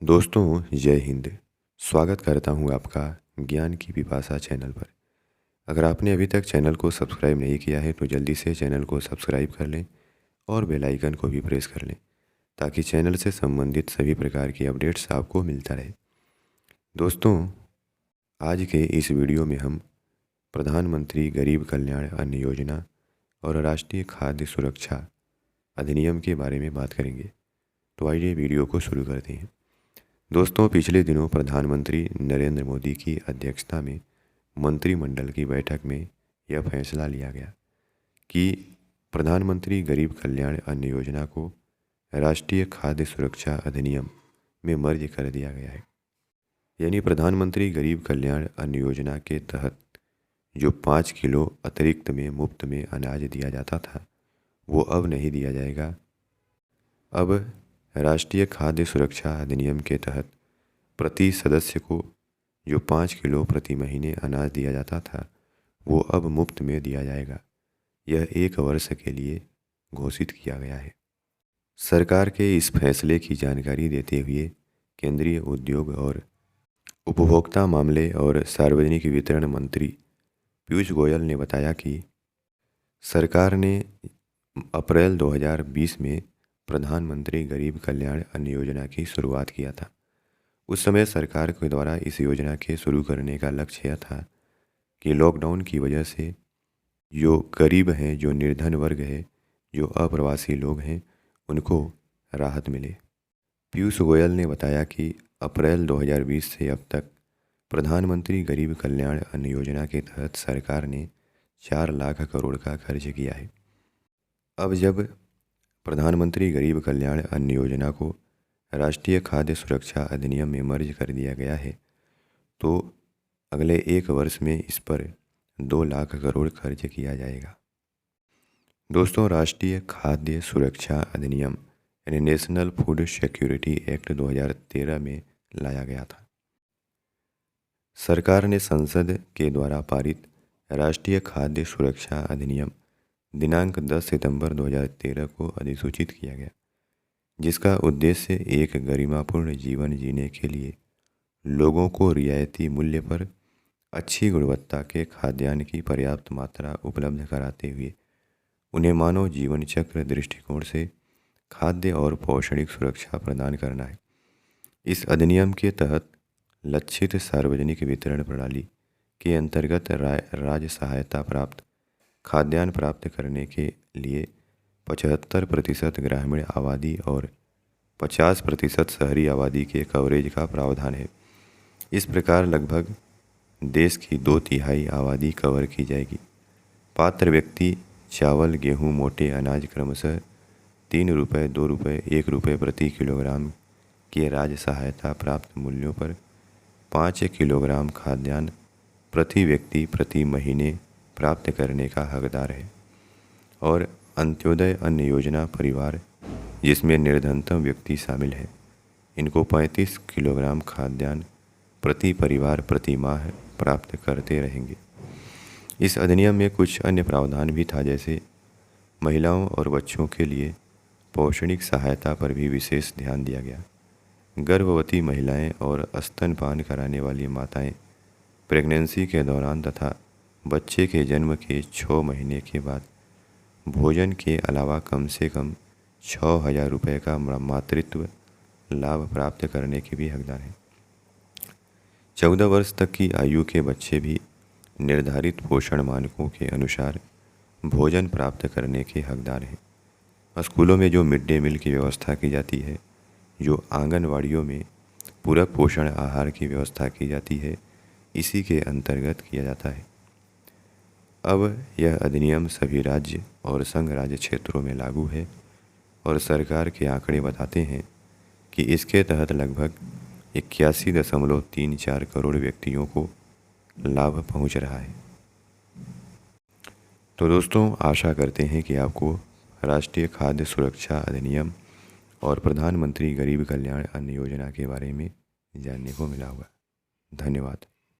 दोस्तों जय हिंद। स्वागत करता हूं आपका ज्ञान की पिपासा चैनल पर। अगर आपने अभी तक चैनल को सब्सक्राइब नहीं किया है तो जल्दी से चैनल को सब्सक्राइब कर लें और बेल आइकन को भी प्रेस कर लें ताकि चैनल से संबंधित सभी प्रकार की अपडेट्स आपको मिलता रहे। दोस्तों आज के इस वीडियो में हम प्रधानमंत्री गरीब कल्याण अन्न योजना और राष्ट्रीय खाद्य सुरक्षा अधिनियम के बारे में बात करेंगे। तो आइए वीडियो को शुरू करते हैं। दोस्तों पिछले दिनों प्रधानमंत्री नरेंद्र मोदी की अध्यक्षता में मंत्रिमंडल की बैठक में यह फैसला लिया गया कि प्रधानमंत्री गरीब कल्याण अन्न योजना को राष्ट्रीय खाद्य सुरक्षा अधिनियम में मर्ज कर दिया गया है। यानी प्रधानमंत्री गरीब कल्याण अन्न योजना के तहत जो 5 किलो अतिरिक्त में मुफ्त में अनाज दिया जाता था वो अब नहीं दिया जाएगा। अब राष्ट्रीय खाद्य सुरक्षा अधिनियम के तहत प्रति सदस्य को जो 5 किलो प्रति महीने अनाज दिया जाता था वो अब मुफ्त में दिया जाएगा। यह 1 वर्ष के लिए घोषित किया गया है। सरकार के इस फैसले की जानकारी देते हुए केंद्रीय उद्योग और उपभोक्ता मामले और सार्वजनिक वितरण मंत्री पीयूष गोयल ने बताया कि सरकार ने अप्रैल 2020 में प्रधानमंत्री गरीब कल्याण अन्न योजना की शुरुआत किया था। उस समय सरकार के द्वारा इस योजना के शुरू करने का लक्ष्य यह था कि लॉकडाउन की वजह से जो गरीब हैं, जो निर्धन वर्ग है, जो अप्रवासी लोग हैं, उनको राहत मिले। पीयूष गोयल ने बताया कि अप्रैल 2020 से अब तक प्रधानमंत्री गरीब कल्याण अन्न योजना के तहत सरकार ने 4 लाख करोड़ का खर्च किया है। अब जब प्रधानमंत्री गरीब कल्याण अन्न योजना को राष्ट्रीय खाद्य सुरक्षा अधिनियम में मर्ज कर दिया गया है तो अगले 1 वर्ष में इस पर 2 लाख करोड़ खर्च किया जाएगा। दोस्तों राष्ट्रीय खाद्य सुरक्षा अधिनियम यानी नेशनल फूड सिक्योरिटी एक्ट 2013 में लाया गया था। सरकार ने संसद के द्वारा पारित राष्ट्रीय खाद्य सुरक्षा अधिनियम दिनांक 10 सितंबर 2013 को अधिसूचित किया गया, जिसका उद्देश्य एक गरिमापूर्ण जीवन जीने के लिए लोगों को रियायती मूल्य पर अच्छी गुणवत्ता के खाद्यान्न की पर्याप्त मात्रा उपलब्ध कराते हुए उन्हें मानव जीवन चक्र दृष्टिकोण से खाद्य और पौष्टिक सुरक्षा प्रदान करना है। इस अधिनियम के तहत लक्षित सार्वजनिक वितरण प्रणाली के अंतर्गत राज्य सहायता प्राप्त खाद्यान्न प्राप्त करने के लिए 75% ग्रामीण आबादी और 50% शहरी आबादी के कवरेज का प्रावधान है। इस प्रकार लगभग देश की 2/3 आबादी कवर की जाएगी। पात्र व्यक्ति चावल, गेहूं, मोटे अनाज क्रमशः 3 रुपये, 2 रुपये, 1 रुपये प्रति किलोग्राम के राज्य सहायता प्राप्त मूल्यों पर 5 किलोग्राम खाद्यान्न प्रति व्यक्ति प्रति महीने प्राप्त करने का हकदार है। और अंत्योदय अन्न योजना परिवार, जिसमें निर्धनतम व्यक्ति शामिल है, इनको 35 किलोग्राम खाद्यान्न प्रति परिवार प्रति माह प्राप्त करते रहेंगे। इस अधिनियम में कुछ अन्य प्रावधान भी था, जैसे महिलाओं और बच्चों के लिए पौष्टिक सहायता पर भी विशेष ध्यान दिया गया। गर्भवती महिलाएं और स्तनपान कराने वाली माताएं प्रेगनेंसी के दौरान तथा बच्चे के जन्म के 6 महीने के बाद भोजन के अलावा कम से कम 6,000 रुपये का मातृत्व लाभ प्राप्त करने के भी हकदार हैं। 14 वर्ष तक की आयु के बच्चे भी निर्धारित पोषण मानकों के अनुसार भोजन प्राप्त करने के हकदार हैं। स्कूलों में जो मिड डे मील की व्यवस्था की जाती है, जो आंगनवाड़ियों में पूरक पोषण आहार की व्यवस्था की जाती है, इसी के अंतर्गत किया जाता है। अब यह अधिनियम सभी राज्य और संघ राज्य क्षेत्रों में लागू है और सरकार के आंकड़े बताते हैं कि इसके तहत लगभग 81.34 करोड़ व्यक्तियों को लाभ पहुंच रहा है। तो दोस्तों आशा करते हैं कि आपको राष्ट्रीय खाद्य सुरक्षा अधिनियम और प्रधानमंत्री गरीब कल्याण अन्न योजना के बारे में जानने को मिला होगा। धन्यवाद।